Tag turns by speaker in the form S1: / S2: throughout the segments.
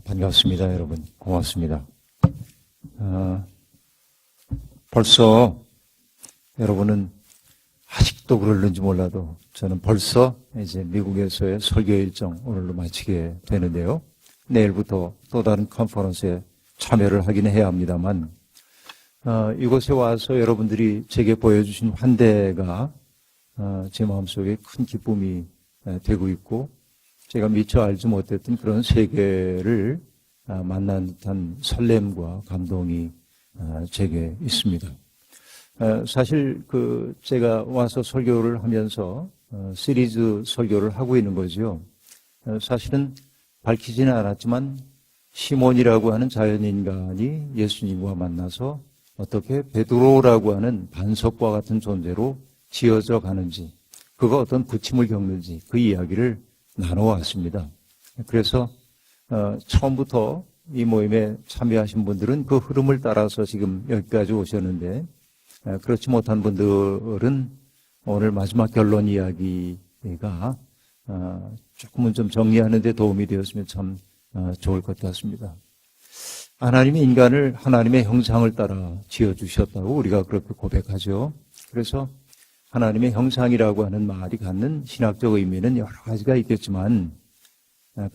S1: 반갑습니다, 여러분. 고맙습니다. 벌써 여러분은 아직도 그러는지 몰라도 저는 벌써 이제 미국에서의 설교 일정 오늘로 마치게 되는데요. 내일부터 또 다른 컨퍼런스에 참여를 하긴 해야 합니다만, 이곳에 와서 여러분들이 제게 보여주신 환대가 제 마음속에 큰 기쁨이 되고 있고, 제가 미처 알지 못했던 그런 세계를 만난 듯한 설렘과 감동이 제게 있습니다. 사실 제가 와서 설교를 하면서 시리즈 설교를 하고 있는 거죠. 사실은 밝히지는 않았지만 시몬이라고 하는 자연인간이 예수님과 만나서 어떻게 베드로라고 하는 반석과 같은 존재로 지어져 가는지, 그가 어떤 부침을 겪는지 그 이야기를 나눠왔습니다. 그래서 처음부터 이 모임에 참여하신 분들은 그 흐름을 따라서 지금 여기까지 오셨는데, 그렇지 못한 분들은 오늘 마지막 결론 이야기가 조금은 좀 정리하는 데 도움이 되었으면 참 좋을 것 같습니다. 하나님이 인간을 하나님의 형상을 따라 지어주셨다고 우리가 그렇게 고백하죠. 그래서 하나님의 형상이라고 하는 말이 갖는 신학적 의미는 여러 가지가 있겠지만,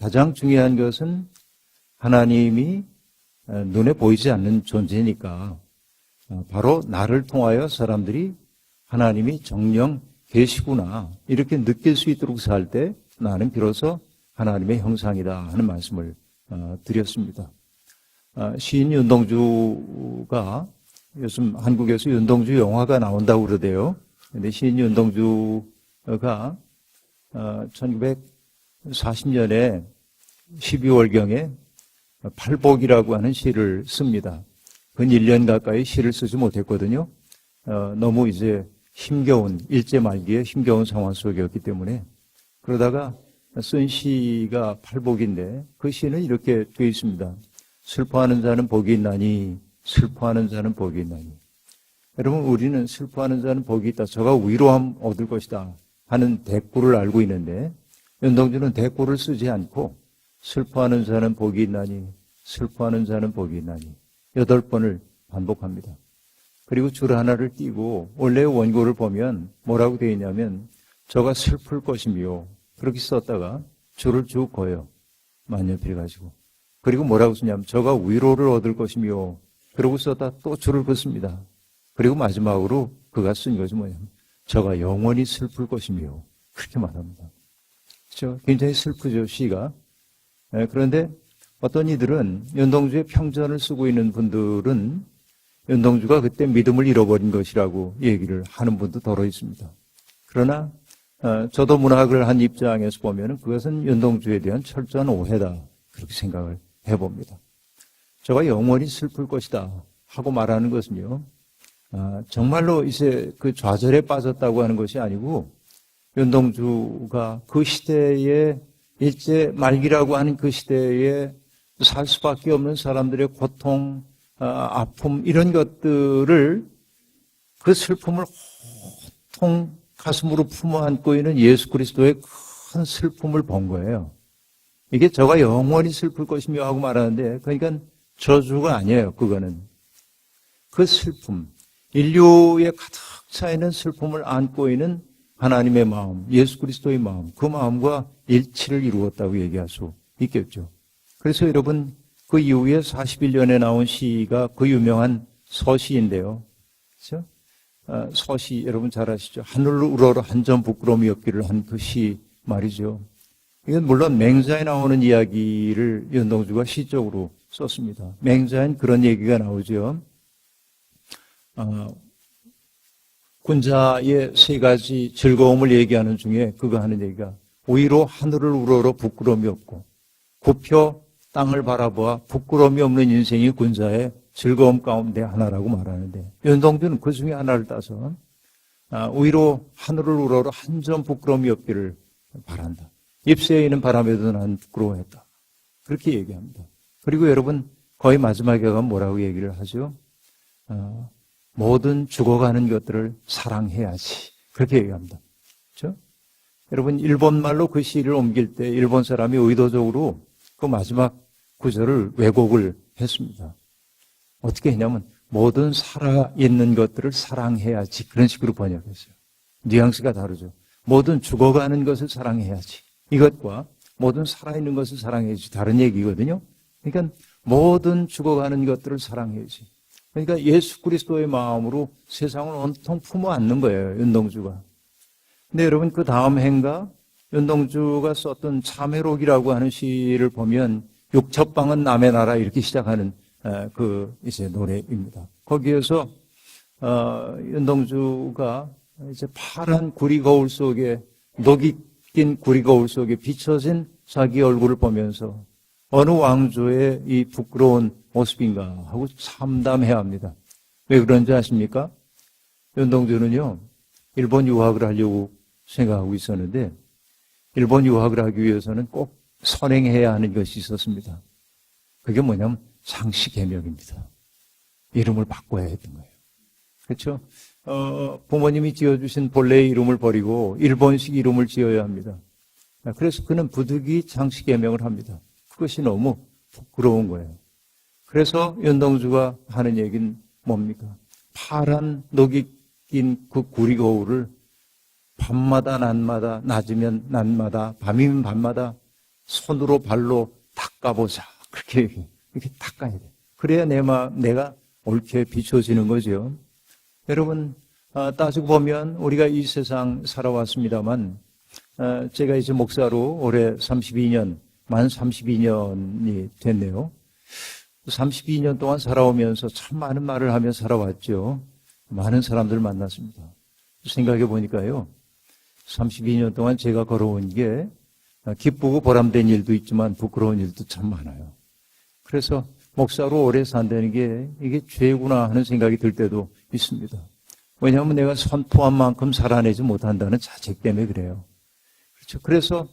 S1: 가장 중요한 것은 하나님이 눈에 보이지 않는 존재니까 바로 나를 통하여 사람들이 하나님이 정녕 계시구나 이렇게 느낄 수 있도록 살 때 나는 비로소 하나님의 형상이다 하는 말씀을 드렸습니다. 시인 윤동주가 요즘 한국에서 윤동주 영화가 나온다고 그러대요. 근데 시인 윤동주가 1940년에 12월경에 팔복이라고 하는 시를 씁니다. 근 1년 가까이 시를 쓰지 못했거든요. 너무 이제 힘겨운, 일제 말기에 힘겨운 상황 속이었기 때문에. 그러다가 쓴 시가 팔복인데 그 시는 이렇게 되어 있습니다. 슬퍼하는 자는 복이 있나니, 슬퍼하는 자는 복이 있나니. 여러분, 우리는 슬퍼하는 자는 복이 있다, 저가 위로함 얻을 것이다 하는 대꾸를 알고 있는데, 윤동주는 대꾸를 쓰지 않고 슬퍼하는 자는 복이 있나니, 슬퍼하는 자는 복이 있나니 8번을 반복합니다. 그리고 줄 하나를 띄고 원래의 원고를 보면 뭐라고 되어 있냐면, 저가 슬플 것이며, 그렇게 썼다가 줄을 쭉 그어요. 만년필 가지고. 그리고 뭐라고 쓰냐면, 저가 위로를 얻을 것이며, 그러고 썼다 또 줄을 긋습니다. 그리고 마지막으로 그가 쓴 것이 뭐냐면, 저가 영원히 슬플 것이며, 그렇게 말합니다. 그렇죠? 굉장히 슬프죠, 시가. 그런데 어떤 이들은, 윤동주의 평전을 쓰고 있는 분들은 윤동주가 그때 믿음을 잃어버린 것이라고 얘기를 하는 분도 더러 있습니다. 그러나 저도 문학을 한 입장에서 보면 그것은 윤동주에 대한 철저한 오해다, 그렇게 생각을 해봅니다. 저가 영원히 슬플 것이다 하고 말하는 것은요, 정말로 이제 그 좌절에 빠졌다고 하는 것이 아니고, 윤동주가 그 시대에 일제 말기라고 하는 그 시대에 살 수밖에 없는 사람들의 고통, 아픔, 이런 것들을, 그 슬픔을 호통 가슴으로 품어 안고 있는 예수 그리스도의 큰 슬픔을 본 거예요. 이게 저가 영원히 슬플 것이며 하고 말하는데, 그러니까 저주가 아니에요. 그거는 그 슬픔, 인류에 가득 차 있는 슬픔을 안고 있는 하나님의 마음, 예수 그리스도의 마음, 그 마음과 일치를 이루었다고 얘기할 수 있겠죠. 그래서 여러분, 그 이후에 41년에 나온 시가 그 유명한 서시인데요. 그렇죠? 서시 여러분 잘 아시죠? 하늘로 우러러 한 점 부끄러움이 없기를 한 그 시 말이죠. 이건 물론 맹자에 나오는 이야기를 윤동주가 시적으로 썼습니다. 맹자엔 그런 얘기가 나오죠. 군자의 3가지 즐거움을 얘기하는 중에 그거 하는 얘기가, 위로 하늘을 우러러 부끄러움이 없고, 굽혀 땅을 바라보아 부끄러움이 없는 인생이 군자의 즐거움 가운데 하나라고 말하는데, 윤동주는 그 중에 하나를 따서 위로 하늘을 우러러 한 점 부끄러움이 없기를 바란다. 잎새에 있는 바람에도 난 부끄러워했다, 그렇게 얘기합니다. 그리고 여러분, 거의 마지막에 가면 뭐라고 얘기를 하죠? 모든 죽어가는 것들을 사랑해야지, 그렇게 얘기합니다. 그렇죠? 여러분, 일본말로 그 시를 옮길 때 일본 사람이 의도적으로 그 마지막 구절을 왜곡을 했습니다. 어떻게 했냐면 모든 살아있는 것들을 사랑해야지 그런 식으로 번역했어요. 뉘앙스가 다르죠. 모든 죽어가는 것을 사랑해야지. 이것과 모든 살아있는 것을 사랑해야지 다른 얘기거든요. 그러니까 모든 죽어가는 것들을 사랑해야지. 그러니까 예수 그리스도의 마음으로 세상을 온통 품어 안는 거예요. 윤동주가. 근데 여러분 그 다음 해인가 윤동주가 썼던 참회록이라고 하는 시를 보면 육첩방은 남의 나라 이렇게 시작하는 그 이제 노래입니다. 거기에서 윤동주가 이제 파란 구리 거울 속에 녹이 낀 구리 거울 속에 비춰진 자기 얼굴을 보면서 어느 왕조의 이 부끄러운 모습인가 하고 참담해야 합니다. 왜 그런지 아십니까? 윤동주는요, 일본 유학을 하려고 생각하고 있었는데 일본 유학을 하기 위해서는 꼭 선행해야 하는 것이 있었습니다. 그게 뭐냐면 상시개명입니다. 이름을 바꿔야 했던 거예요. 그렇죠? 부모님이 지어주신 본래의 이름을 버리고 일본식 이름을 지어야 합니다. 그래서 그는 부득이 상시개명을 합니다. 그것이 너무 부끄러운 거예요. 그래서 윤동주가 하는 얘기는 뭡니까? 파란 녹이 낀 그 구리 거울을 밤마다 낮마다, 낮이면 낮마다, 밤이면 밤마다 손으로 발로 닦아보자. 그렇게 얘기해요. 이렇게 닦아야 돼. 그래야 내가 옳게 비춰지는 거죠. 여러분, 따지고 보면 우리가 이 세상 살아왔습니다만, 제가 이제 목사로 올해 32년, 만 32년이 됐네요. 32년 동안 살아오면서 참 많은 말을 하며 살아왔죠. 많은 사람들 만났습니다. 생각해 보니까요, 32년 동안 제가 걸어온 게 기쁘고 보람된 일도 있지만 부끄러운 일도 참 많아요. 그래서 목사로 오래 산다는 게 이게 죄구나 하는 생각이 들 때도 있습니다. 왜냐하면 내가 선포한 만큼 살아내지 못한다는 자책 때문에 그래요. 그렇죠. 그래서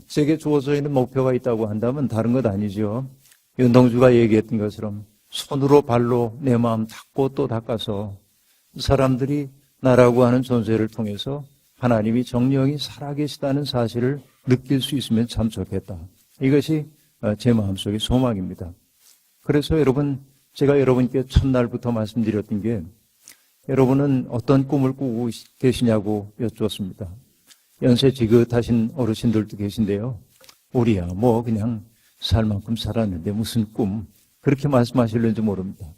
S1: 제게 주어져 있는 목표가 있다고 한다면 다른 것 아니죠. 윤동주가 얘기했던 것처럼 손으로 발로 내 마음 닦고 또 닦아서 사람들이 나라고 하는 존재를 통해서 하나님이 정령이 살아계시다는 사실을 느낄 수 있으면 참 좋겠다. 이것이 제 마음속의 소망입니다. 그래서 여러분, 제가 여러분께 첫날부터 말씀드렸던 게 여러분은 어떤 꿈을 꾸고 계시냐고 여쭈었습니다. 연세 지긋하신 어르신들도 계신데요. 우리야 뭐 그냥 살 만큼 살았는데 무슨 꿈, 그렇게 말씀하실는지 모릅니다.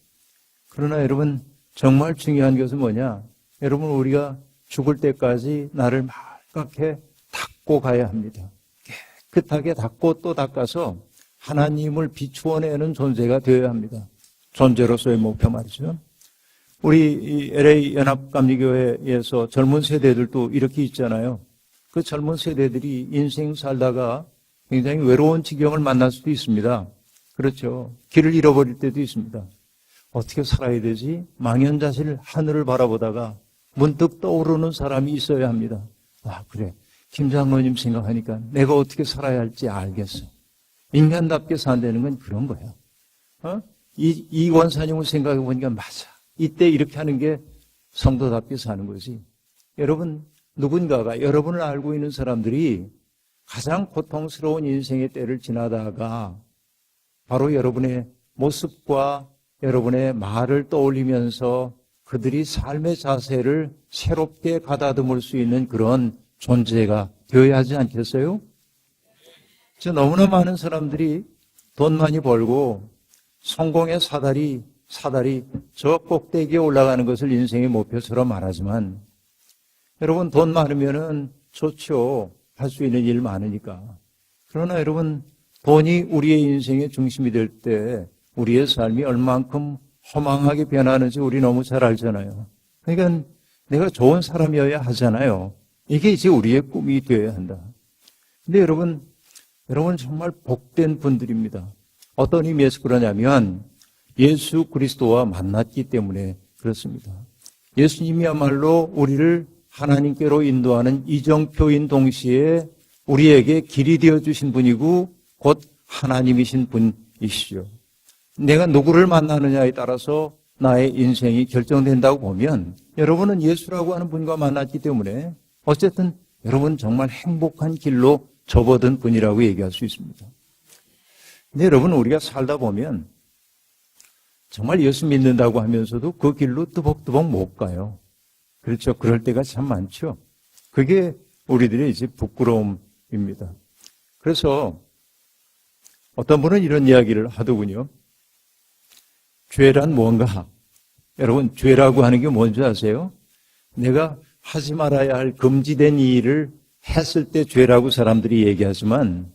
S1: 그러나 여러분, 정말 중요한 것은 뭐냐? 여러분, 우리가 죽을 때까지 나를 말갛게 닦고 가야 합니다. 깨끗하게 닦고 또 닦아서 하나님을 비추어내는 존재가 되어야 합니다. 존재로서의 목표 말이죠. 우리 LA 연합감리교회에서 젊은 세대들도 이렇게 있잖아요. 그 젊은 세대들이 인생 살다가 굉장히 외로운 지경을 만날 수도 있습니다. 그렇죠. 길을 잃어버릴 때도 있습니다. 어떻게 살아야 되지? 망연자실 하늘을 바라보다가 문득 떠오르는 사람이 있어야 합니다. 아, 그래. 김 장로님 생각하니까 내가 어떻게 살아야 할지 알겠어. 인간답게 산다는 건 그런 거야. 이 원사님을 생각해 보니까 맞아. 이때 이렇게 하는 게 성도답게 사는 거지. 여러분, 누군가가 여러분을 알고 있는 사람들이 가장 고통스러운 인생의 때를 지나다가 바로 여러분의 모습과 여러분의 말을 떠올리면서 그들이 삶의 자세를 새롭게 가다듬을 수 있는 그런 존재가 되어야 하지 않겠어요? 너무나 많은 사람들이 돈 많이 벌고 성공의 사다리 저 꼭대기에 올라가는 것을 인생의 목표처럼 말하지만 여러분, 돈 많으면은 좋죠. 할 수 있는 일 많으니까. 그러나 여러분, 돈이 우리의 인생의 중심이 될 때 우리의 삶이 얼만큼 허망하게 변하는지 우리 너무 잘 알잖아요. 그러니까 내가 좋은 사람이어야 하잖아요. 이게 이제 우리의 꿈이 되어야 한다. 근데 여러분 정말 복된 분들입니다. 어떤 의미에서 그러냐면 예수 그리스도와 만났기 때문에 그렇습니다. 예수님이야말로 우리를 하나님께로 인도하는 이정표인 동시에 우리에게 길이 되어주신 분이고 곧 하나님이신 분이시죠. 내가 누구를 만나느냐에 따라서 나의 인생이 결정된다고 보면 여러분은 예수라고 하는 분과 만났기 때문에 어쨌든 여러분 정말 행복한 길로 접어든 분이라고 얘기할 수 있습니다. 근데 여러분, 우리가 살다 보면 정말 예수 믿는다고 하면서도 그 길로 뚜벅뚜벅 못 가요. 그렇죠. 그럴 때가 참 많죠. 그게 우리들의 이제 부끄러움입니다. 그래서 어떤 분은 이런 이야기를 하더군요. 죄란 뭔가? 여러분, 죄라고 하는 게 뭔지 아세요? 내가 하지 말아야 할 금지된 일을 했을 때 죄라고 사람들이 얘기하지만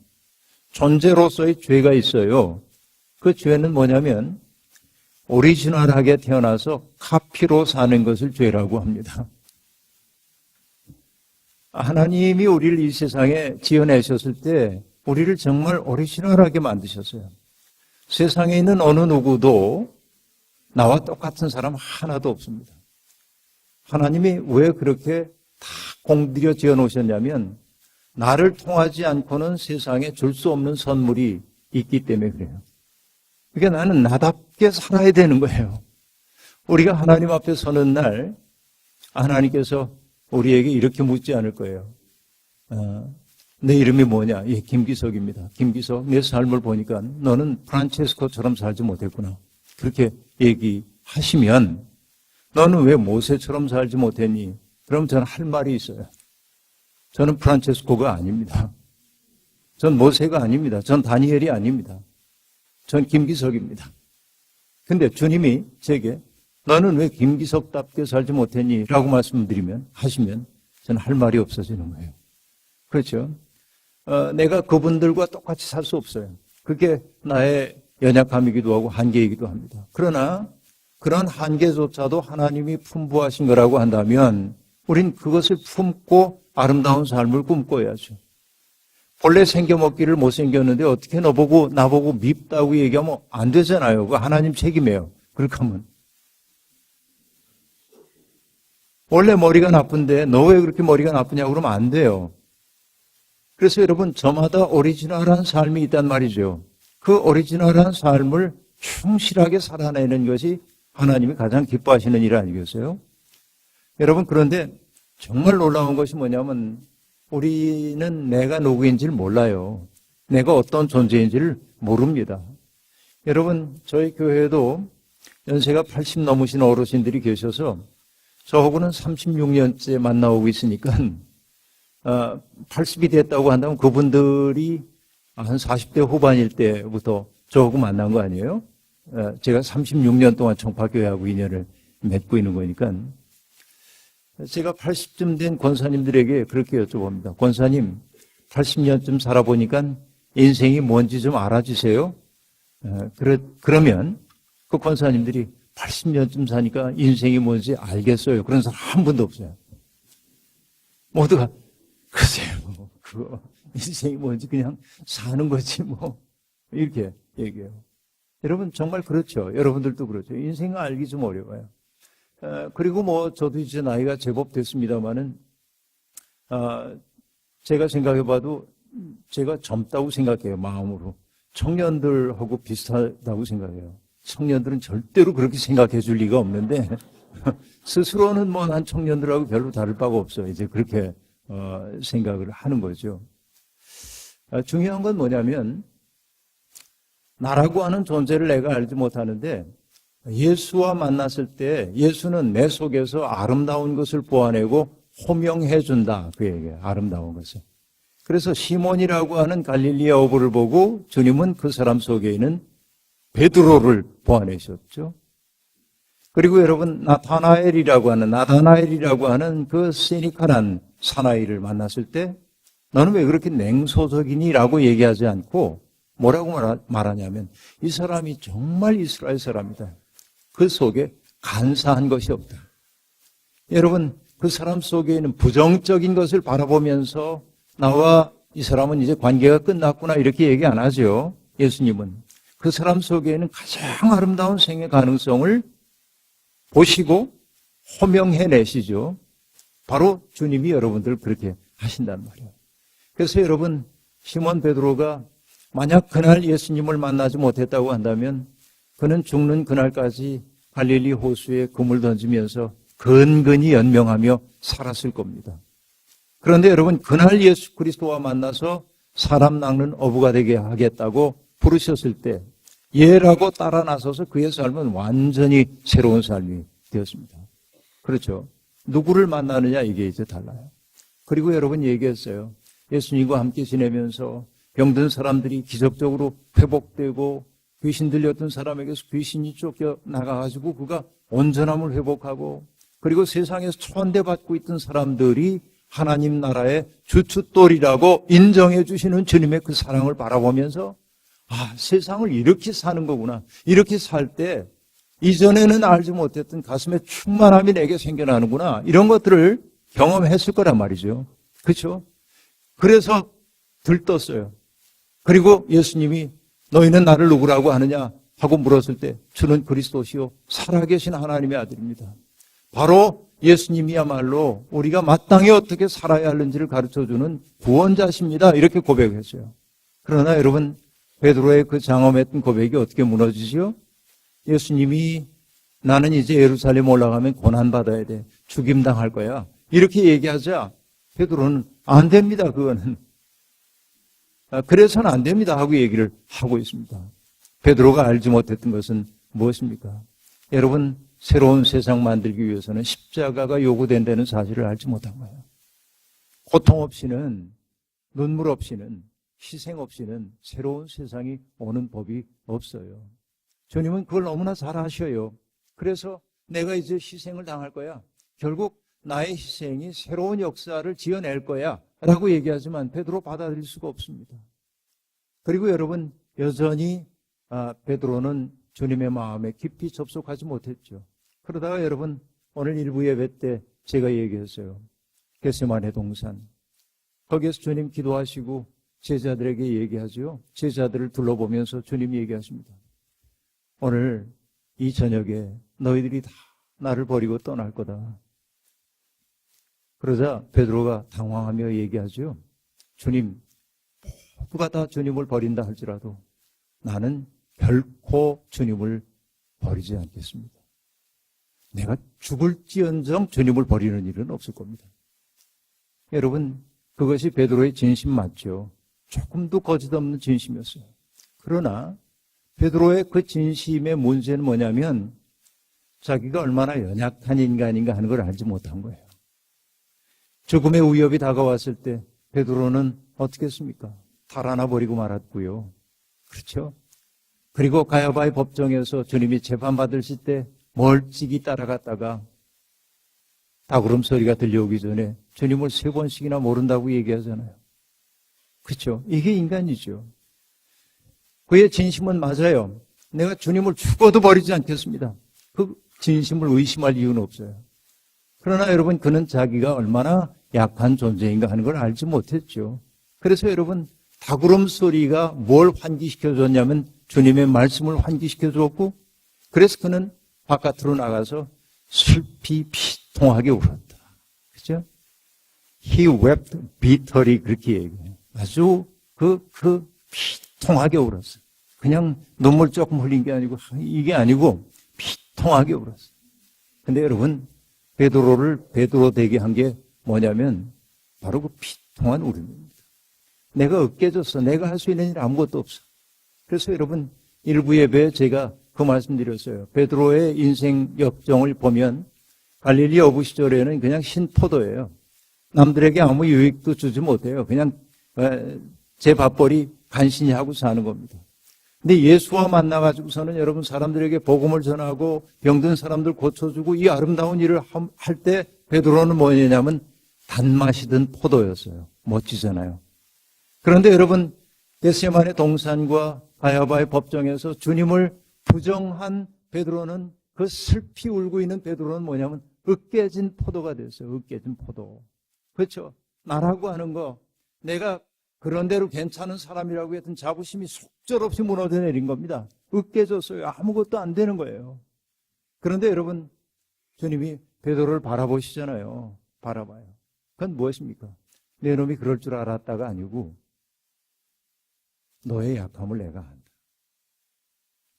S1: 존재로서의 죄가 있어요. 그 죄는 뭐냐면 오리지널하게 태어나서 카피로 사는 것을 죄라고 합니다. 하나님이 우리를 이 세상에 지어내셨을 때 우리를 정말 오리지널하게 만드셨어요. 세상에 있는 어느 누구도 나와 똑같은 사람 하나도 없습니다. 하나님이 왜 그렇게 다 공들여 지어 놓으셨냐면 나를 통하지 않고는 세상에 줄 수 없는 선물이 있기 때문에 그래요. 그러니까 나는 나답게 살아야 되는 거예요. 우리가 하나님 앞에 서는 날 하나님께서 우리에게 이렇게 묻지 않을 거예요. 내 이름이 뭐냐? 예, 김기석입니다. 김기석, 내 삶을 보니까 너는 프란체스코처럼 살지 못했구나. 그렇게 얘기하시면 너는 왜 모세처럼 살지 못했니? 그럼 저는 할 말이 있어요. 저는 프란체스코가 아닙니다. 전 모세가 아닙니다. 전 다니엘이 아닙니다. 전 김기석입니다. 근데 주님이 제게 너는 왜 김기석답게 살지 못했니? 라고 하시면 저는 할 말이 없어지는 거예요. 그렇죠? 내가 그분들과 똑같이 살 수 없어요. 그게 나의 연약함이기도 하고 한계이기도 합니다. 그러나 그런 한계조차도 하나님이 풍부하신 거라고 한다면 우린 그것을 품고 아름다운 삶을 꿈꿔야죠. 본래 생겨먹기를 못생겼는데 어떻게 나보고 밉다고 얘기하면 안 되잖아요. 그거 하나님 책임이에요. 그렇게 하면. 원래 머리가 나쁜데 너 왜 그렇게 머리가 나쁘냐고 그러면 안 돼요. 그래서 여러분, 저마다 오리지널한 삶이 있단 말이죠. 그 오리지널한 삶을 충실하게 살아내는 것이 하나님이 가장 기뻐하시는 일 아니겠어요? 여러분, 그런데 정말 놀라운 것이 뭐냐면 우리는 내가 누구인지를 몰라요. 내가 어떤 존재인지를 모릅니다. 여러분, 저희 교회에도 연세가 80 넘으신 어르신들이 계셔서 저하고는 36년째 만나오고 있으니까 80이 됐다고 한다면 그분들이 한 40대 후반일 때부터 저하고 만난 거 아니에요? 제가 36년 동안 청파교회하고 인연을 맺고 있는 거니까 제가 80쯤 된 권사님들에게 그렇게 여쭤봅니다. 권사님, 80년쯤 살아보니까 인생이 뭔지 좀 알아주세요. 그러면 그 권사님들이 80년쯤 사니까 인생이 뭔지 알겠어요. 그런 사람 한 분도 없어요. 모두가 글쎄요, 그거 인생이 뭔지 그냥 사는 거지 뭐 이렇게 얘기해요. 여러분 정말 그렇죠. 여러분들도 그렇죠. 인생 알기 좀 어려워요. 그리고 뭐 저도 이제 나이가 제법 됐습니다만은 제가 생각해봐도 제가 젊다고 생각해요. 마음으로. 청년들하고 비슷하다고 생각해요. 청년들은 절대로 그렇게 생각해 줄 리가 없는데 스스로는 뭐 난 청년들하고 별로 다를 바가 없어요. 이제 그렇게 생각을 하는 거죠. 중요한 건 뭐냐면 나라고 하는 존재를 내가 알지 못하는데 예수와 만났을 때 예수는 내 속에서 아름다운 것을 보아내고 호명해 준다. 그 얘기예요. 아름다운 것을. 그래서 시몬이라고 하는 갈릴리아 어부를 보고 주님은 그 사람 속에 있는 베드로를 보아내셨죠. 그리고 여러분 나다나엘이라고 하는 그 시니컬한 사나이를 만났을 때 너는 왜 그렇게 냉소적이니? 라고 얘기하지 않고 뭐라고 말하냐면 이 사람이 정말 이스라엘 사람이다. 그 속에 간사한 것이 없다. 여러분 그 사람 속에 있는 부정적인 것을 바라보면서 나와 이 사람은 이제 관계가 끝났구나 이렇게 얘기 안 하죠. 예수님은 그 사람 속에는 가장 아름다운 생의 가능성을 보시고 호명해내시죠. 바로 주님이 여러분들 그렇게 하신단 말이에요. 그래서 여러분 시몬 베드로가 만약 그날 예수님을 만나지 못했다고 한다면 그는 죽는 그날까지 갈릴리 호수에 금을 던지면서 근근히 연명하며 살았을 겁니다. 그런데 여러분 그날 예수 그리스도와 만나서 사람 낚는 어부가 되게 하겠다고 부르셨을 때 예라고 따라 나서서 그의 삶은 완전히 새로운 삶이 되었습니다. 그렇죠. 누구를 만나느냐 이게 이제 달라요. 그리고 여러분 얘기했어요. 예수님과 함께 지내면서 병든 사람들이 기적적으로 회복되고 귀신 들렸던 사람에게서 귀신이 쫓겨나가가지고 그가 온전함을 회복하고 그리고 세상에서 초한대받고 있던 사람들이 하나님 나라의 주춧돌이라고 인정해 주시는 주님의 그 사랑을 바라보면서 세상을 이렇게 사는 거구나. 이렇게 살 때 이전에는 알지 못했던 가슴에 충만함이 내게 생겨나는구나. 이런 것들을 경험했을 거란 말이죠. 그렇죠? 그래서 들떴어요. 그리고 예수님이 너희는 나를 누구라고 하느냐 하고 물었을 때 주는 그리스도시요 살아계신 하나님의 아들입니다. 바로 예수님이야말로 우리가 마땅히 어떻게 살아야 하는지를 가르쳐주는 구원자십니다. 이렇게 고백했어요. 그러나 여러분 베드로의 그 장엄했던 고백이 어떻게 무너지죠? 예수님이 나는 이제 예루살렘 올라가면 고난받아야 돼. 죽임당할 거야. 이렇게 얘기하자 베드로는 안 됩니다. 그거는. 그래서는 안 됩니다 하고 얘기를 하고 있습니다. 베드로가 알지 못했던 것은 무엇입니까? 여러분 새로운 세상 만들기 위해서는 십자가가 요구된다는 사실을 알지 못한 거예요. 고통 없이는 눈물 없이는 희생 없이는 새로운 세상이 오는 법이 없어요. 주님은 그걸 너무나 잘 아셔요. 그래서 내가 이제 희생을 당할 거야. 결국 나의 희생이 새로운 역사를 지어낼 거야 라고 얘기하지만 베드로 받아들일 수가 없습니다. 그리고 여러분 여전히 베드로는 주님의 마음에 깊이 접속하지 못했죠. 그러다가 여러분 오늘 일부 예배 때 제가 얘기했어요. 겟세마네 동산. 거기에서 주님 기도하시고 제자들에게 얘기하죠. 제자들을 둘러보면서 주님이 얘기하십니다. 오늘 이 저녁에 너희들이 다 나를 버리고 떠날 거다. 그러자 베드로가 당황하며 얘기하죠. 주님, 모두가 다 주님을 버린다 할지라도 나는 결코 주님을 버리지 않겠습니다. 내가 죽을지언정 주님을 버리는 일은 없을 겁니다. 여러분, 그것이 베드로의 진심 맞죠? 조금도 거짓 없는 진심이었어요. 그러나 베드로의 그 진심의 문제는 뭐냐면 자기가 얼마나 연약한 인간인가 하는 걸 알지 못한 거예요. 죽음의 위협이 다가왔을 때 베드로는 어떻게 했습니까? 달아나 버리고 말았고요. 그렇죠? 그리고 가야바의 법정에서 주님이 재판받으실 때 멀찍이 따라갔다가 다구름 소리가 들려오기 전에 주님을 3번씩이나 모른다고 얘기하잖아요. 그렇죠? 이게 인간이죠. 그의 진심은 맞아요. 내가 주님을 죽어도 버리지 않겠습니다. 그 진심을 의심할 이유는 없어요. 그러나 여러분 그는 자기가 얼마나 약한 존재인가 하는 걸 알지 못했죠. 그래서 여러분 다구름 소리가 뭘 환기시켜 줬냐면 주님의 말씀을 환기시켜 줬고 그래서 그는 바깥으로 나가서 슬피 비통하게 울었다. 그죠? He wept bitterly 그렇게 얘기해요. 아주 비통하게 울었어요. 그냥 눈물 조금 흘린 게 아니고 이게 아니고 비통하게 울었어요. 근데 여러분 베드로를 베드로 되게 한 게 뭐냐면 바로 그 비통한 울음입니다. 내가 으깨졌어. 내가 할 수 있는 일 아무것도 없어. 그래서 여러분 일부 예배에 제가 그 말씀드렸어요. 베드로의 인생 역정을 보면 갈릴리 어부 시절에는 그냥 신포도예요. 남들에게 아무 유익도 주지 못해요. 그냥 제 밥벌이 간신히 하고 사는 겁니다. 근데 예수와 만나가지고서는 여러분 사람들에게 복음을 전하고 병든 사람들 고쳐주고 이 아름다운 일을 할 때 베드로는 뭐냐면 단맛이든 포도였어요. 멋지잖아요. 그런데 여러분 겟세마네 동산과 가야바의 법정에서 주님을 부정한 베드로는 그 슬피 울고 있는 베드로는 뭐냐면 으깨진 포도가 됐어요. 으깨진 포도. 그렇죠? 나라고 하는 거 내가 그런대로 괜찮은 사람이라고 했던 자부심이 속절없이 무너져 내린 겁니다. 으깨졌어요. 아무것도 안 되는 거예요. 그런데 여러분 주님이 베드로를 바라보시잖아요. 바라봐요. 그건 무엇입니까? 내 놈이 그럴 줄 알았다가 아니고 너의 약함을 내가 안다.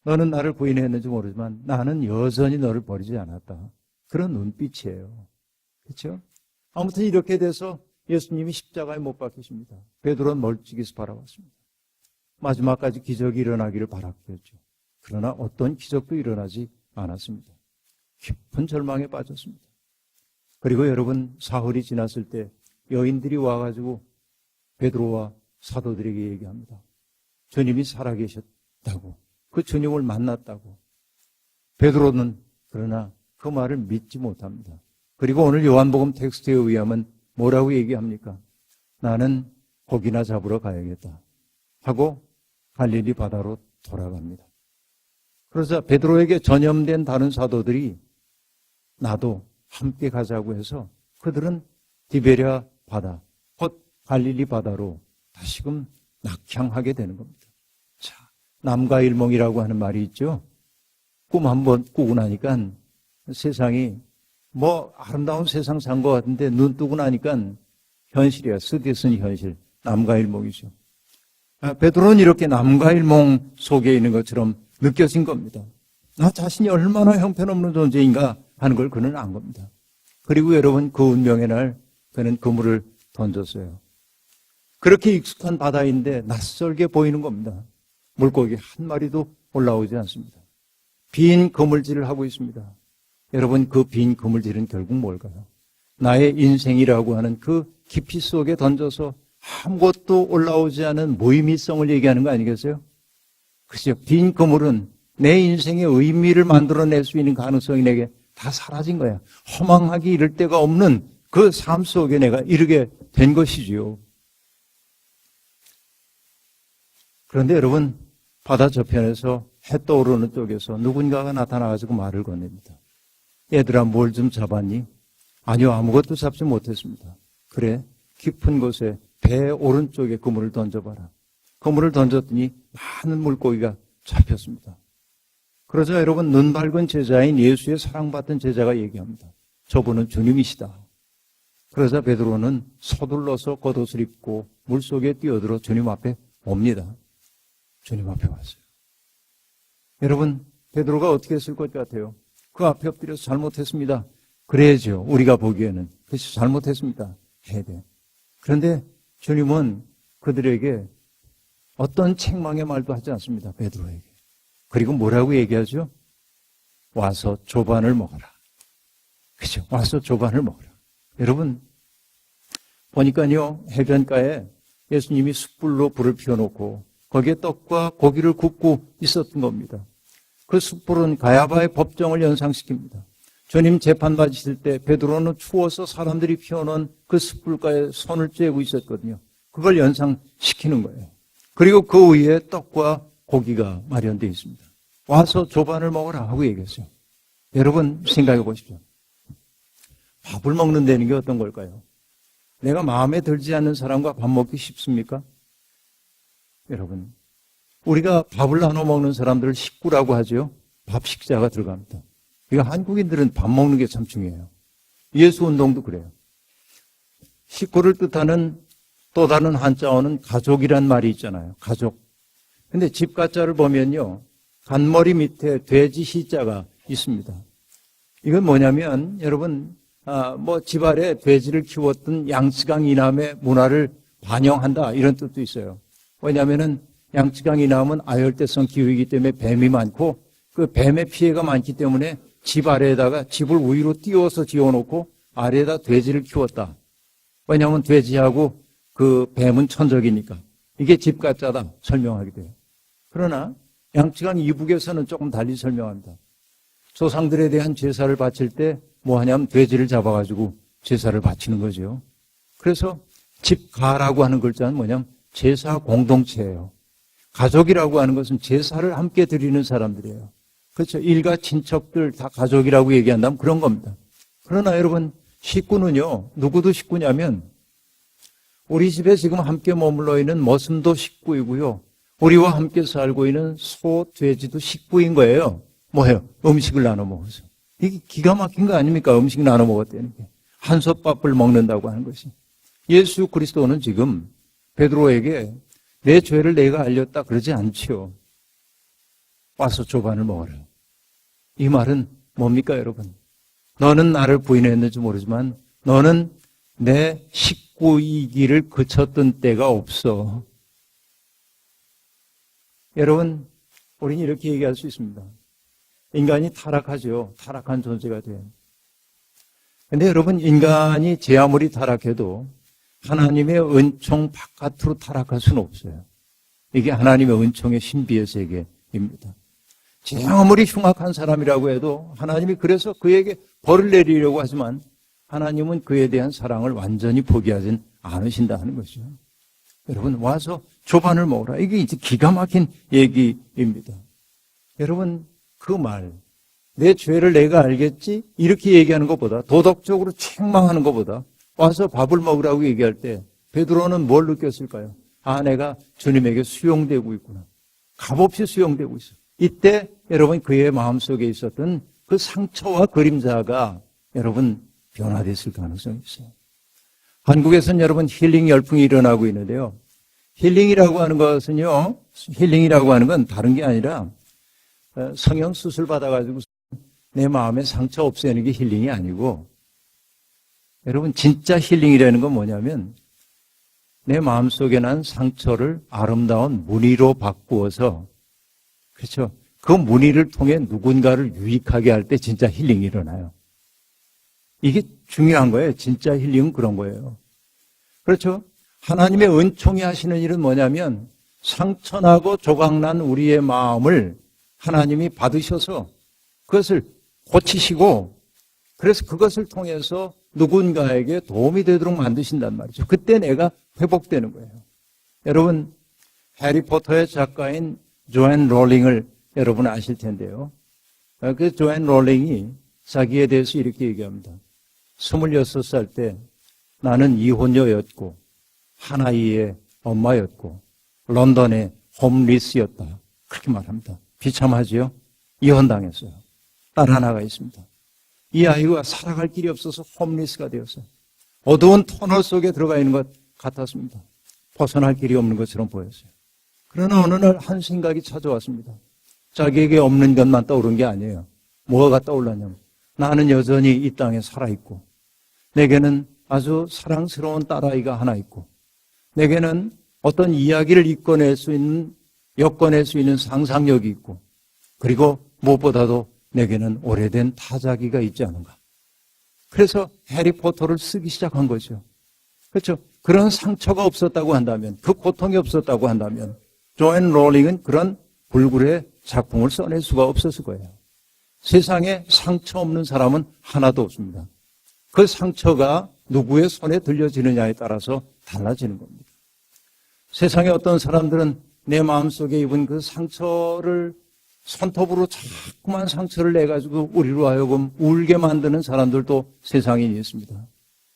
S1: 너는 나를 부인했는지 모르지만 나는 여전히 너를 버리지 않았다. 그런 눈빛이에요. 그렇죠? 아무튼 이렇게 돼서 예수님이 십자가에 못 박히십니다. 베드로는 멀찍이서 바라봤습니다. 마지막까지 기적이 일어나기를 바랐겠죠. 그러나 어떤 기적도 일어나지 않았습니다. 깊은 절망에 빠졌습니다. 그리고 여러분, 사흘이 지났을 때 여인들이 와가지고 베드로와 사도들에게 얘기합니다. 주님이 살아계셨다고, 그 주님을 만났다고. 베드로는 그러나 그 말을 믿지 못합니다. 그리고 오늘 요한복음 텍스트에 의하면 뭐라고 얘기합니까? 나는 고기나 잡으러 가야겠다 하고 갈릴리 바다로 돌아갑니다. 그러자 베드로에게 전염된 다른 사도들이 나도 함께 가자고 해서 그들은 디베랴 바다, 곧 갈릴리 바다로 다시금 낙향하게 되는 겁니다. 자, 남과 일몽이라고 하는 말이 있죠. 꿈 한번 꾸고 나니까 세상이 뭐 아름다운 세상 산 것 같은데 눈 뜨고 나니까 현실이야. 스디슨 현실. 남과 일몽이죠. 베드로는 이렇게 남과 일몽 속에 있는 것처럼 느껴진 겁니다. 나 자신이 얼마나 형편없는 존재인가 하는 걸 그는 안 겁니다. 그리고 여러분, 그 운명의 날 그는 그물을 던졌어요. 그렇게 익숙한 바다인데 낯설게 보이는 겁니다. 물고기 한 마리도 올라오지 않습니다. 빈 그물질을 하고 있습니다. 여러분, 그 빈 그물질은 결국 뭘까요? 나의 인생이라고 하는 그 깊이 속에 던져서 아무것도 올라오지 않은 무의미성을 얘기하는 거 아니겠어요? 그죠? 빈 그물은 내 인생의 의미를 만들어낼 수 있는 가능성이 내게 다 사라진 거야. 허망하게 이를 데가 없는 그 삶 속에 내가 이르게 된 것이지요. 그런데 여러분, 바다 저편에서 해 떠오르는 쪽에서 누군가가 나타나가지고 말을 건넵니다. 얘들아, 뭘 좀 잡았니? 아니요, 아무것도 잡지 못했습니다. 그래, 깊은 곳에 배 오른쪽에 그물을 던져봐라. 그물을 던졌더니 많은 물고기가 잡혔습니다. 그러자 여러분, 눈 밝은 제자인 예수의 사랑받던 제자가 얘기합니다. 저분은 주님이시다. 그러자 베드로는 서둘러서 겉옷을 입고 물속에 뛰어들어 주님 앞에 옵니다. 주님 앞에 왔어요. 여러분, 베드로가 어떻게 했을 것 같아요? 그 앞에 엎드려서 잘못했습니다. 그래야죠. 우리가 보기에는. 그래서 잘못했습니다. 해야 돼. 그런데 주님은 그들에게 어떤 책망의 말도 하지 않습니다. 베드로에게. 그리고 뭐라고 얘기하죠? 와서 조반을 먹어라. 그죠? 와서 조반을 먹어라. 여러분, 보니까요, 해변가에 예수님이 숯불로 불을 피워놓고 거기에 떡과 고기를 굽고 있었던 겁니다. 그 숯불은 가야바의 법정을 연상시킵니다. 주님 재판 받으실 때 베드로는 추워서 사람들이 피워놓은 그 숯불가에 손을 쬐고 있었거든요. 그걸 연상시키는 거예요. 그리고 그 위에 떡과 고기가 마련되어 있습니다. 와서 조반을 먹어라 하고 얘기했어요. 여러분, 생각해 보십시오. 밥을 먹는다는 게 어떤 걸까요? 내가 마음에 들지 않는 사람과 밥 먹기 쉽습니까? 여러분, 우리가 밥을 나눠 먹는 사람들을 식구라고 하죠. 밥 식자가 들어갑니다. 이거 한국인들은 밥 먹는 게 참 중요해요. 예수 운동도 그래요. 식구를 뜻하는 또 다른 한자어는 가족이란 말이 있잖아요. 가족. 근데 집가자를 보면요, 간머리 밑에 돼지 시자가 있습니다. 이건 뭐냐면 여러분, 집 아래 돼지를 키웠던 양치강 이남의 문화를 반영한다, 이런 뜻도 있어요. 왜냐하면은 양치강 이남은 아열대성 기후이기 때문에 뱀이 많고 그 뱀의 피해가 많기 때문에 집 아래에다가 집을 위로 띄워서 지어놓고 아래에다 돼지를 키웠다. 왜냐하면 돼지하고 그 뱀은 천적이니까. 이게 집가짜다 설명하게 돼요. 그러나 양치강 이북에서는 조금 달리 설명합니다. 조상들에 대한 제사를 바칠 때 뭐 하냐면 돼지를 잡아가지고 제사를 바치는 거죠. 그래서 집가라고 하는 글자는 뭐냐면 제사 공동체예요. 가족이라고 하는 것은 제사를 함께 드리는 사람들이에요. 그렇죠. 일가 친척들 다 가족이라고 얘기한다면 그런 겁니다. 그러나 여러분, 식구는요, 누구도 식구냐면 우리 집에 지금 함께 머물러 있는 머슴도 식구이고요, 우리와 함께 살고 있는 소, 돼지도 식구인 거예요. 뭐예요? 음식을 나눠 먹어서. 이게 기가 막힌 거 아닙니까? 음식 나눠 먹었다는 게. 한솥밥을 먹는다고 하는 것이. 예수 그리스도는 지금 베드로에게 내 죄를 내가 알렸다 그러지 않지요. 와서 조반을 먹어라. 이 말은 뭡니까, 여러분? 너는 나를 부인했는지 모르지만 너는 내 식구이기를 그쳤던 때가 없어. 여러분, 우리는 이렇게 얘기할 수 있습니다. 인간이 타락하죠. 타락한 존재가 돼요. 근데 여러분, 인간이 제 아무리 타락해도 하나님의 은총 바깥으로 타락할 수는 없어요. 이게 하나님의 은총의 신비의 세계입니다. 제 아무리 흉악한 사람이라고 해도 하나님이 그래서 그에게 벌을 내리려고 하지만 하나님은 그에 대한 사랑을 완전히 포기하진 않으신다는 것이죠. 여러분, 와서 조반을 먹으라. 이게 이제 기가 막힌 얘기입니다. 여러분, 그 말, 내 죄를 내가 알겠지? 이렇게 얘기하는 것보다, 도덕적으로 책망하는 것보다 와서 밥을 먹으라고 얘기할 때 베드로는 뭘 느꼈을까요? 아, 내가 주님에게 수용되고 있구나. 값없이 수용되고 있어. 이때 여러분, 그의 마음속에 있었던 그 상처와 그림자가 여러분 변화됐을 가능성이 있어요. 한국에서는 여러분 힐링 열풍이 일어나고 있는데요. 힐링이라고 하는 건 다른 게 아니라 성형 수술 받아가지고 내 마음의 상처 없애는 게 힐링이 아니고, 여러분 진짜 힐링이라는 건 뭐냐면 내 마음속에 난 상처를 아름다운 무늬로 바꾸어서, 그렇죠? 그 무늬를 통해 누군가를 유익하게 할 때 진짜 힐링이 일어나요. 이게 중요한 거예요. 진짜 힐링은 그런 거예요. 그렇죠? 하나님의 은총이 하시는 일은 뭐냐면 상처나고 조각난 우리의 마음을 하나님이 받으셔서 그것을 고치시고, 그래서 그것을 통해서 누군가에게 도움이 되도록 만드신단 말이죠. 그때 내가 회복되는 거예요. 여러분, 해리포터의 작가인 조앤 롤링을 여러분 아실 텐데요. 그 조앤 롤링이 자기에 대해서 이렇게 얘기합니다. 26살 때 나는 이혼녀였고 하나이의 엄마였고 런던의 홈리스였다. 그렇게 말합니다. 비참하지요? 이혼당했어요. 딸 하나가 있습니다. 이 아이가 살아갈 길이 없어서 홈리스가 되었어요. 어두운 터널 속에 들어가 있는 것 같았습니다. 벗어날 길이 없는 것처럼 보였어요. 그러나 어느 날 한 생각이 찾아왔습니다. 자기에게 없는 것만 떠오른 게 아니에요. 뭐가 떠올랐냐면 나는 여전히 이 땅에 살아있고, 내게는 아주 사랑스러운 딸아이가 하나 있고, 내게는 어떤 이야기를 엮어낼 수 있는 상상력이 있고, 그리고 무엇보다도 내게는 오래된 타자기가 있지 않은가. 그래서 해리포터를 쓰기 시작한 거죠. 그렇죠? 그런 상처가 없었다고 한다면, 그 고통이 없었다고 한다면 조앤 롤링은 그런 불굴의 작품을 써낼 수가 없었을 거예요. 세상에 상처 없는 사람은 하나도 없습니다. 그 상처가 누구의 손에 들려지느냐에 따라서 달라지는 겁니다. 세상에 어떤 사람들은 내 마음속에 입은 그 상처를 손톱으로 자꾸만 상처를 내가지고 우리로 하여금 울게 만드는 사람들도 세상에 있습니다.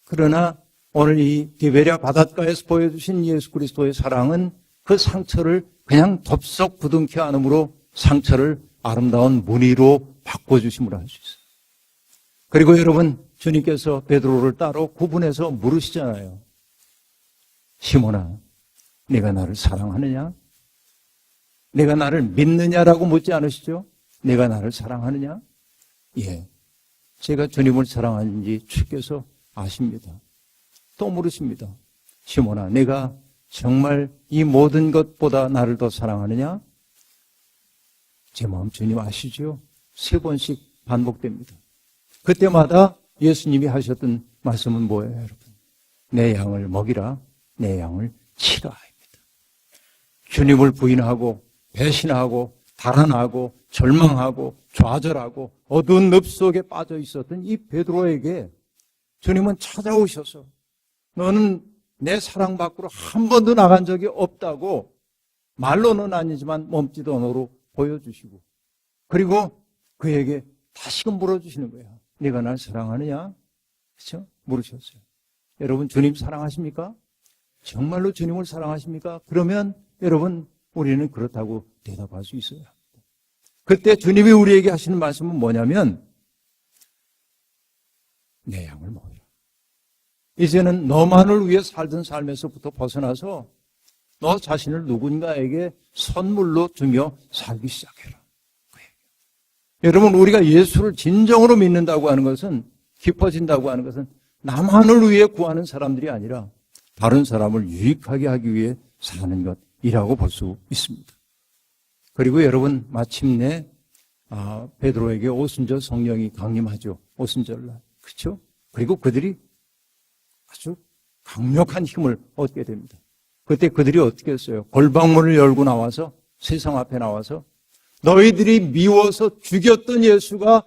S1: 그러나 오늘 이 디베랴 바닷가에서 보여주신 예수 그리스도의 사랑은 그 상처를 그냥 덥석 부둥켜 안음으로 상처를 아름다운 무늬로 바꿔주심으로 할 수 있어요. 그리고 여러분, 주님께서 베드로를 따로 구분해서 물으시잖아요. 시몬아, 내가 나를 사랑하느냐? 내가 나를 믿느냐라고 묻지 않으시죠? 내가 나를 사랑하느냐? 예, 제가 주님을 사랑하는지 주께서 아십니다. 또 물으십니다. 시몬아, 내가 정말 이 모든 것보다 나를 더 사랑하느냐? 제 마음 주님 아시죠? 3번씩 반복됩니다. 그때마다 예수님이 하셨던 말씀은 뭐예요, 여러분? 내 양을 먹이라, 내 양을 치라입니다. 주님을 부인하고 배신하고 달아나고 절망하고 좌절하고 어두운 늪 속에 빠져 있었던 이 베드로에게 주님은 찾아오셔서 너는 내 사랑 밖으로 한 번도 나간 적이 없다고 말로는 아니지만 몸짓 언어로 보여주시고, 그리고 그에게 다시금 물어주시는 거야. 네가 날 사랑하느냐? 그렇죠? 물으셨어요. 여러분, 주님 사랑하십니까? 정말로 주님을 사랑하십니까? 그러면 여러분, 우리는 그렇다고 대답할 수 있어요. 그때 주님이 우리에게 하시는 말씀은 뭐냐면 내 양을 먹으라. 이제는 너만을 위해 살던 삶에서부터 벗어나서 너 자신을 누군가에게 선물로 주며 살기 시작해라. 여러분, 우리가 예수를 진정으로 믿는다고 하는 것은, 깊어진다고 하는 것은 나만을 위해 구하는 사람들이 아니라 다른 사람을 유익하게 하기 위해 사는 것이라고 볼 수 있습니다. 그리고 여러분 마침내 베드로에게 오순절 성령이 강림하죠. 오순절날. 그렇죠? 그리고 그들이 아주 강력한 힘을 얻게 됩니다. 그때 그들이 어떻게 했어요? 골방문을 열고 나와서 세상 앞에 나와서 너희들이 미워서 죽였던 예수가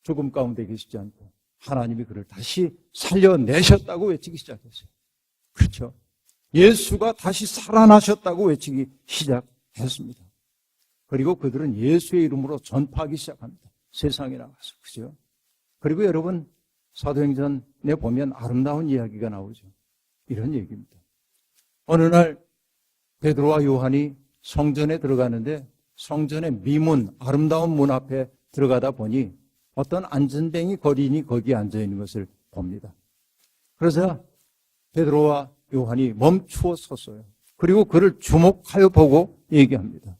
S1: 죽음 가운데 계시지 않고 하나님이 그를 다시 살려내셨다고 외치기 시작했어요. 그렇죠? 예수가 다시 살아나셨다고 외치기 시작했습니다. 그리고 그들은 예수의 이름으로 전파하기 시작합니다. 세상에 나가서. 그죠? 그리고 여러분 사도행전에 보면 아름다운 이야기가 나오죠. 이런 얘기입니다. 어느 날 베드로와 요한이 성전에 들어가는데 성전의 미문, 아름다운 문 앞에 들어가다 보니 어떤 안전뱅이 거린이 거기에 앉아있는 것을 봅니다. 그래서 베드로와 요한이 멈추어 섰어요. 그리고 그를 주목하여 보고 얘기합니다.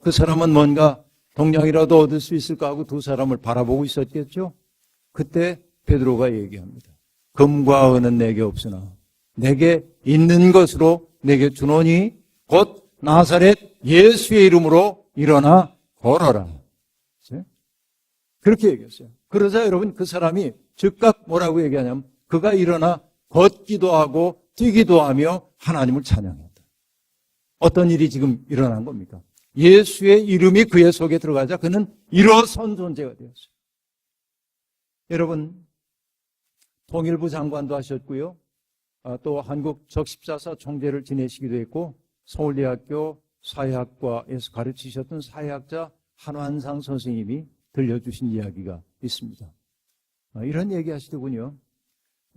S1: 그 사람은 뭔가 동량이라도 얻을 수 있을까 하고 두 사람을 바라보고 있었겠죠. 그때 베드로가 얘기합니다. 금과 은은 내게 없으나 내게 있는 것으로 내게 주노니 곧 나사렛 예수의 이름으로 일어나 걸어라. 그렇게 얘기했어요. 그러자 여러분 그 사람이 즉각 뭐라고 얘기하냐면 그가 일어나 걷기도 하고 뛰기도 하며 하나님을 찬양했다. 어떤 일이 지금 일어난 겁니까? 예수의 이름이 그의 속에 들어가자 그는 일어선 존재가 되었어요. 여러분 통일부 장관도 하셨고요. 또 한국 적십자사 총재를 지내시기도 했고 서울대학교 사회학과에서 가르치셨던 사회학자 한완상 선생님이 들려주신 이야기가 있습니다. 이런 얘기 하시더군요.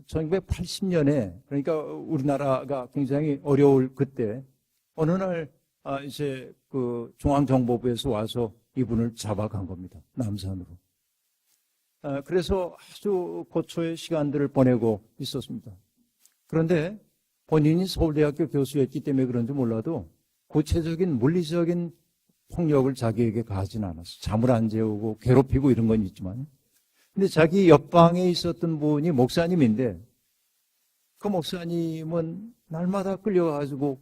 S1: 1980년에 그러니까 우리나라가 굉장히 어려울 그때 어느 날 이제 그 중앙정보부에서 와서 이분을 잡아간 겁니다. 남산으로. 그래서 아주 고초의 시간들을 보내고 있었습니다. 그런데 본인이 서울대학교 교수였기 때문에 그런지 몰라도 구체적인 물리적인 폭력을 자기에게 가하진 않았어요. 잠을 안 재우고 괴롭히고 이런 건 있지만. 근데 자기 옆방에 있었던 분이 목사님인데 그 목사님은 날마다 끌려가지고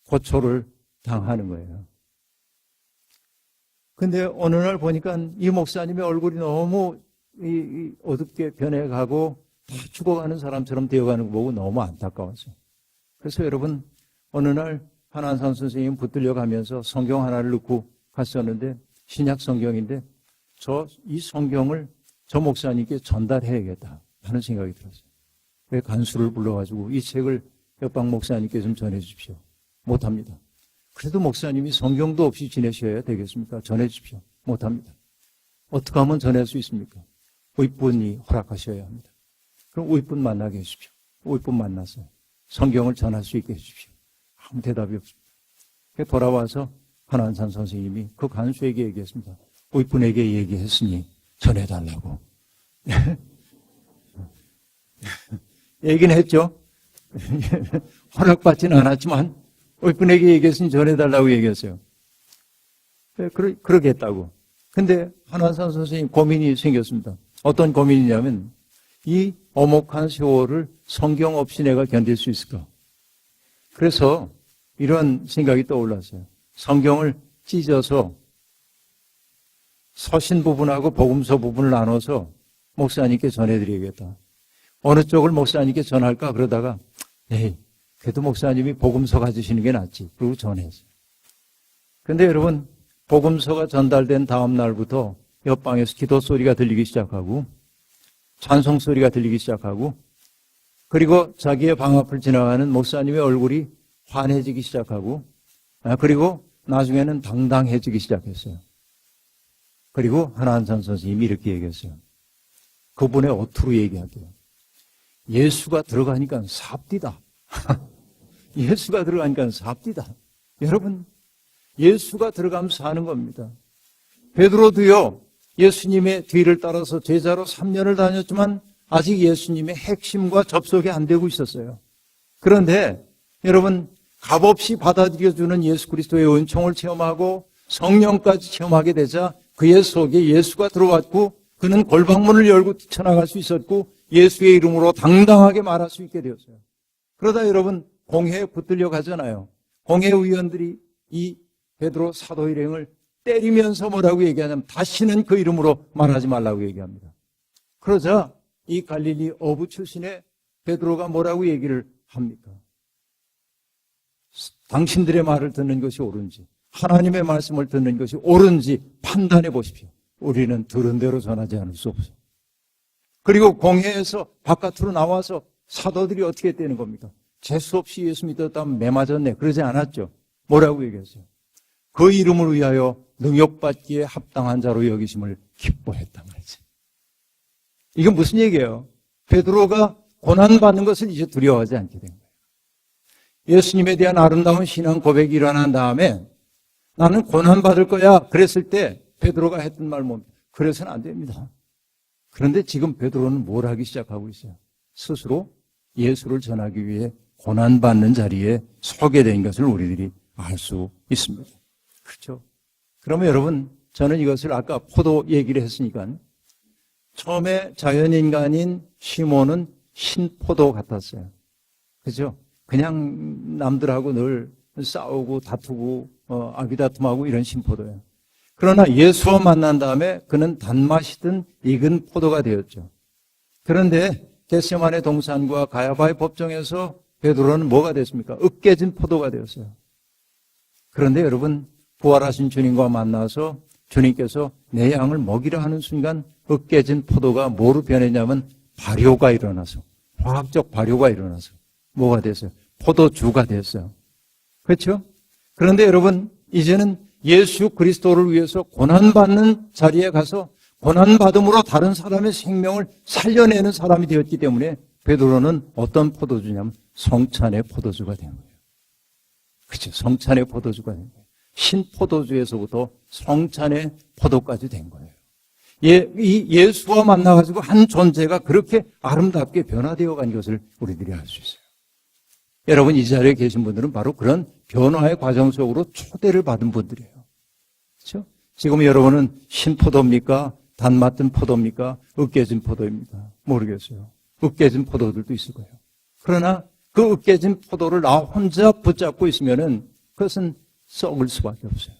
S1: 고초를 당하는 거예요. 근데 어느 날 보니까 이 목사님의 얼굴이 너무 어둡게 변해가고 다 죽어가는 사람처럼 되어가는 거 보고 너무 안타까웠어요. 그래서 여러분 어느 날 한완상 선생님 붙들려 가면서 성경 하나를 넣고 갔었는데 신약 성경인데 이 성경을 저 목사님께 전달해야겠다 하는 생각이 들었어요. 왜 간수를 불러가지고 이 책을 옆방 목사님께 좀 전해주십시오. 못합니다. 그래도 목사님이 성경도 없이 지내셔야 되겠습니까? 전해주십시오. 못합니다. 어떻게 하면 전할 수 있습니까? 윗분이 허락하셔야 합니다. 그럼 윗분 만나게 해주십시오. 윗분 만나서 성경을 전할 수 있게 해주십시오. 아무 대답이 없습니다. 돌아와서 한완산 선생님이 그 간수에게 얘기했습니다. 윗분에게 얘기했으니 전해달라고. 얘기는 했죠. 허락받지는 않았지만 윗분에게 얘기했으니 전해달라고 얘기했어요. 그러겠다고. 근데 한완산 선생님 고민이 생겼습니다. 어떤 고민이냐면 이 엄혹한 세월을 성경 없이 내가 견딜 수 있을까? 그래서 이런 생각이 떠올랐어요. 성경을 찢어서 서신 부분하고 복음서 부분을 나눠서 목사님께 전해드려야겠다. 어느 쪽을 목사님께 전할까? 그러다가 에이, 그래도 목사님이 복음서 가지시는 게 낫지. 그리고 전했어요. 근데 여러분 복음서가 전달된 다음 날부터 옆방에서 기도 소리가 들리기 시작하고 찬송 소리가 들리기 시작하고 그리고 자기의 방 앞을 지나가는 목사님의 얼굴이 환해지기 시작하고 그리고 나중에는 당당해지기 시작했어요. 그리고 한완산 선생님이 이렇게 얘기했어요. 그분의 어투로 얘기할게요. 예수가 들어가니까 삽디다. 예수가 들어가니까 삽디다. 여러분 예수가 들어가면 사는 겁니다. 베드로도요. 예수님의 뒤를 따라서 제자로 3년을 다녔지만 아직 예수님의 핵심과 접속이 안 되고 있었어요. 그런데 여러분 값없이 받아들여주는 예수 그리스도의 은총을 체험하고 성령까지 체험하게 되자 그의 속에 예수가 들어왔고 그는 골방문을 열고 뛰쳐나갈 수 있었고 예수의 이름으로 당당하게 말할 수 있게 되었어요. 그러다 여러분 공회에 붙들려 가잖아요. 공회의원들이 이 베드로 사도 일행을 때리면서 뭐라고 얘기하냐면 다시는 그 이름으로 말하지 말라고 얘기합니다. 그러자 이 갈릴리 어부 출신의 베드로가 뭐라고 얘기를 합니까? 당신들의 말을 듣는 것이 옳은지 하나님의 말씀을 듣는 것이 옳은지 판단해 보십시오. 우리는 들은 대로 전하지 않을 수 없어요. 그리고 공회에서 바깥으로 나와서 사도들이 어떻게 되는 겁니까? 재수 없이 예수 믿었다면 매 맞았네. 그러지 않았죠. 뭐라고 얘기했어요? 그 이름을 위하여 능욕받기에 합당한 자로 여기심을 기뻐했단 말이죠. 이건 무슨 얘기예요? 베드로가 고난받는 것을 이제 두려워하지 않게 된 거예요. 예수님에 대한 아름다운 신앙 고백이 일어난 다음에 나는 고난받을 거야 그랬을 때 베드로가 했던 말 뭡니까? 그래서는 안 됩니다. 그런데 지금 베드로는 뭘 하기 시작하고 있어요? 스스로 예수를 전하기 위해 고난받는 자리에 서게 된 것을 우리들이 알 수 있습니다. 그렇죠? 그러면 여러분, 저는 이것을 아까 포도 얘기를 했으니까 처음에 자연인간인 시몬은 신포도 같았어요. 그죠? 그냥 남들하고 늘 싸우고 다투고 아비다툼하고 이런 신포도예요. 그러나 예수와 만난 다음에 그는 단맛이든 익은 포도가 되었죠. 그런데 겟세마네 동산과 가야바의 법정에서 베드로는 뭐가 됐습니까? 으깨진 포도가 되었어요. 그런데 여러분, 부활하신 주님과 만나서 주님께서 내 양을 먹이려 하는 순간 으깨진 포도가 뭐로 변했냐면 발효가 일어나서, 화학적 발효가 일어나서 뭐가 됐어요? 포도주가 됐어요. 그렇죠? 그런데 여러분, 이제는 예수 그리스도를 위해서 고난받는 자리에 가서 고난받음으로 다른 사람의 생명을 살려내는 사람이 되었기 때문에 베드로는 어떤 포도주냐면 성찬의 포도주가 된 거예요. 그렇죠? 성찬의 포도주가 된 거예요. 신포도주에서부터 성찬의 포도까지 된 거예요. 이 예수와 만나가지고 한 존재가 그렇게 아름답게 변화되어 간 것을 우리들이 알 수 있어요. 여러분, 이 자리에 계신 분들은 바로 그런 변화의 과정 속으로 초대를 받은 분들이에요. 그렇죠? 지금 여러분은 신포도입니까? 단맞은 포도입니까? 으깨진 포도입니까? 모르겠어요. 으깨진 포도들도 있을 거예요. 그러나 그 으깨진 포도를 나 혼자 붙잡고 있으면은 그것은 썩을 수밖에 없어요.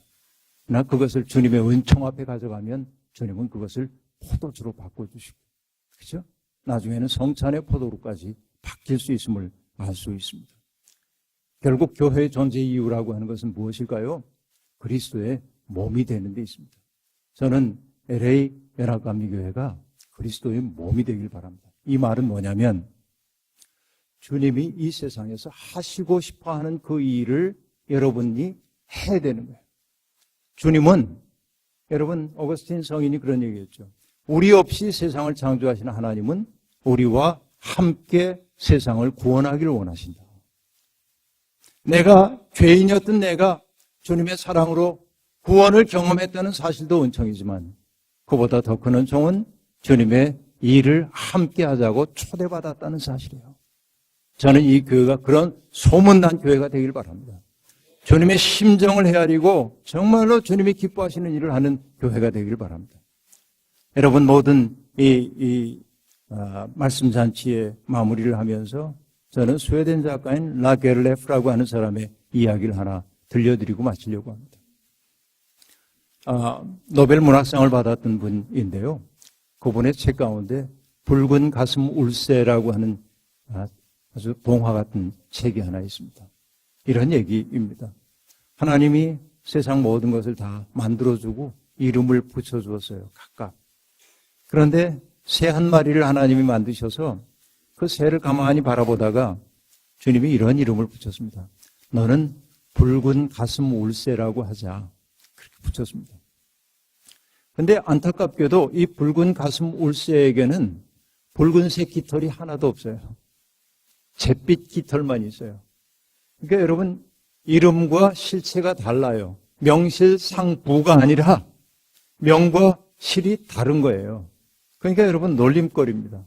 S1: 그러나 그것을 주님의 은총 앞에 가져가면 주님은 그것을 포도주로 바꿔주시고, 그렇죠? 나중에는 성찬의 포도로까지 바뀔 수 있음을 알 수 있습니다. 결국 교회의 존재 이유라고 하는 것은 무엇일까요? 그리스도의 몸이 되는 데 있습니다. 저는 LA 연합감리교회가 그리스도의 몸이 되길 바랍니다. 이 말은 뭐냐면 주님이 이 세상에서 하시고 싶어하는 그 일을 여러분이 해야 되는 거예요. 주님은, 여러분, 어거스틴 성인이 그런 얘기했죠. 우리 없이 세상을 창조하시는 하나님은 우리와 함께 세상을 구원하기를 원하신다. 내가 죄인이었던 내가 주님의 사랑으로 구원을 경험했다는 사실도 은총이지만 그보다 더 큰 은총은 주님의 일을 함께 하자고 초대받았다는 사실이에요. 저는 이 교회가 그런 소문난 교회가 되길 바랍니다. 주님의 심정을 헤아리고 정말로 주님이 기뻐하시는 일을 하는 교회가 되길 바랍니다. 여러분, 모든 말씀 잔치의 마무리를 하면서 저는 스웨덴 작가인 라겔레프라고 하는 사람의 이야기를 하나 들려드리고 마치려고 합니다. 노벨 문학상을 받았던 분인데요. 그분의 책 가운데 붉은 가슴 울새라고 하는 아주 동화 같은 책이 하나 있습니다. 이런 얘기입니다. 하나님이 세상 모든 것을 다 만들어주고 이름을 붙여주었어요. 각각. 그런데 새 한 마리를 하나님이 만드셔서 그 새를 가만히 바라보다가 주님이 이런 이름을 붙였습니다. 너는 붉은 가슴 울새라고 하자. 그렇게 붙였습니다. 그런데 안타깝게도 이 붉은 가슴 울새에게는 붉은색 깃털이 하나도 없어요. 잿빛 깃털만 있어요. 그러니까 여러분, 이름과 실체가 달라요. 명실상부가 아니라 명과 실이 다른 거예요. 그러니까 여러분, 놀림거리입니다.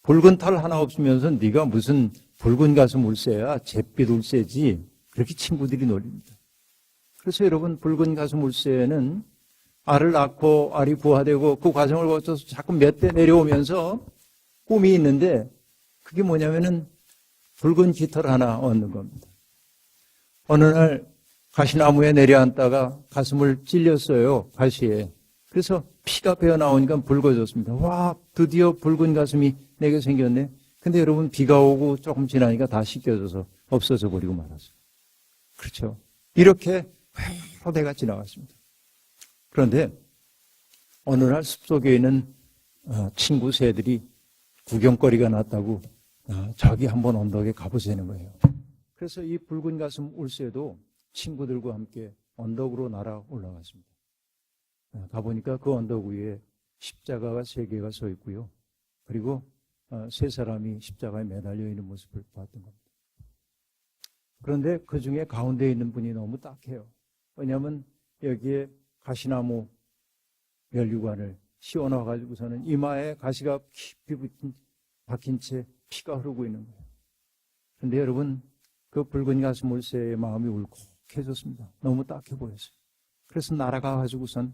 S1: 붉은 털 하나 없으면서 네가 무슨 붉은 가슴 울새야, 잿빛 울새지. 그렇게 친구들이 놀립니다. 그래서 여러분, 붉은 가슴 울새는 알을 낳고 알이 부화되고 그 과정을 거쳐서 자꾸 몇 대 내려오면서 꿈이 있는데 그게 뭐냐면은 붉은 깃털 하나 얻는 겁니다. 어느 날 가시나무에 내려앉다가 가슴을 찔렸어요. 가시에. 그래서 피가 배어나오니까 붉어졌습니다. 와, 드디어 붉은 가슴이 내게 생겼네. 근데 여러분, 비가 오고 조금 지나니까 다 씻겨져서 없어져 버리고 말았어요. 그렇죠. 이렇게 여러 대가 지나갔습니다. 그런데 어느 날 숲속에 있는 친구 새들이 구경거리가 났다고 저기 한번 언덕에 가보자는 거예요. 그래서 이 붉은 가슴 울새도 친구들과 함께 언덕으로 날아 올라갔습니다. 가보니까 그 언덕 위에 십자가가 3개가 서 있고요. 그리고 3사람이 십자가에 매달려 있는 모습을 봤던 겁니다. 그런데 그 중에 가운데 있는 분이 너무 딱해요. 왜냐하면 여기에 가시나무 면류관을 씌워놔가지고서는 이마에 가시가 깊이 박힌 채 피가 흐르고 있는 거예요. 그런데 여러분, 그 붉은 가슴 울새의 마음이 울컥해졌습니다. 너무 딱해 보였어요. 그래서 날아가가지고선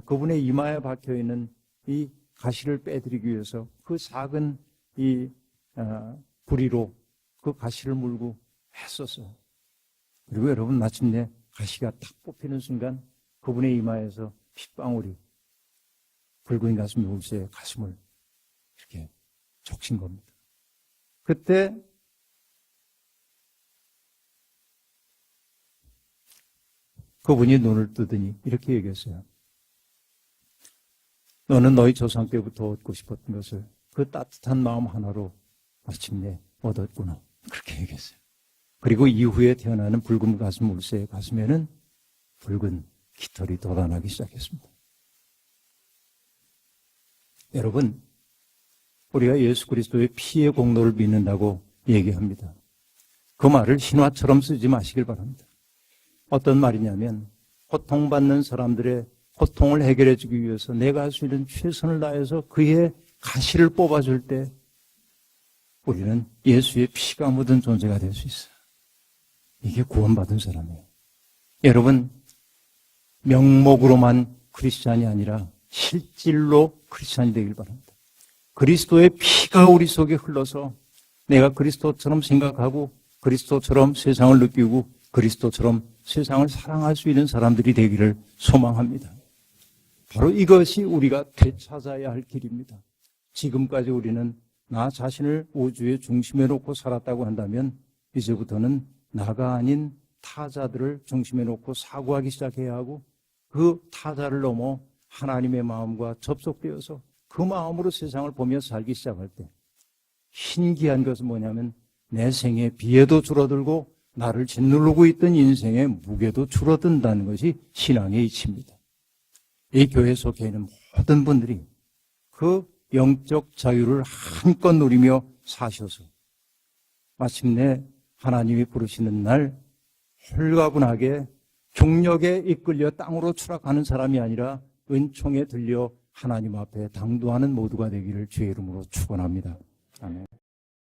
S1: 그분의 이마에 박혀있는 이 가시를 빼드리기 위해서 그 작은 이 부리로 그 가시를 물고 했었어요. 그리고 여러분, 마침내 가시가 딱 뽑히는 순간 그분의 이마에서 핏방울이 붉은 가슴 울새의 가슴을 이렇게 적신 겁니다. 그때 그분이 눈을 뜨더니 이렇게 얘기했어요. 너는 너희 조상 때부터 얻고 싶었던 것을 그 따뜻한 마음 하나로 마침내 얻었구나. 그렇게 얘기했어요. 그리고 이후에 태어나는 붉은 가슴 울새의 가슴에는 붉은 깃털이 돋아나기 시작했습니다. 여러분, 우리가 예수 그리스도의 피의 공로를 믿는다고 얘기합니다. 그 말을 신화처럼 쓰지 마시길 바랍니다. 어떤 말이냐면 고통받는 사람들의 고통을 해결해 주기 위해서 내가 할 수 있는 최선을 다해서 그의 가시를 뽑아줄 때 우리는 예수의 피가 묻은 존재가 될 수 있어요. 이게 구원받은 사람이에요. 여러분, 명목으로만 크리스찬이 아니라 실질로 크리스찬이 되길 바랍니다. 그리스도의 피가 우리 속에 흘러서 내가 그리스도처럼 생각하고 그리스도처럼 세상을 느끼고 그리스도처럼 세상을 사랑할 수 있는 사람들이 되기를 소망합니다. 바로 이것이 우리가 되찾아야 할 길입니다. 지금까지 우리는 나 자신을 우주의 중심에 놓고 살았다고 한다면 이제부터는 나가 아닌 타자들을 중심에 놓고 사고하기 시작해야 하고 그 타자를 넘어 하나님의 마음과 접속되어서 그 마음으로 세상을 보며 살기 시작할 때 신기한 것은 뭐냐면 내 생의 비애도 줄어들고 나를 짓누르고 있던 인생의 무게도 줄어든다는 것이 신앙의 이치입니다. 이 교회 속에 있는 모든 분들이 그 영적 자유를 한껏 누리며 사셔서 마침내 하나님이 부르시는 날 홀가분하게 종력에 이끌려 땅으로 추락하는 사람이 아니라 은총에 들려 하나님 앞에 당도하는 모두가 되기를 주의 이름으로 축원합니다. 아멘.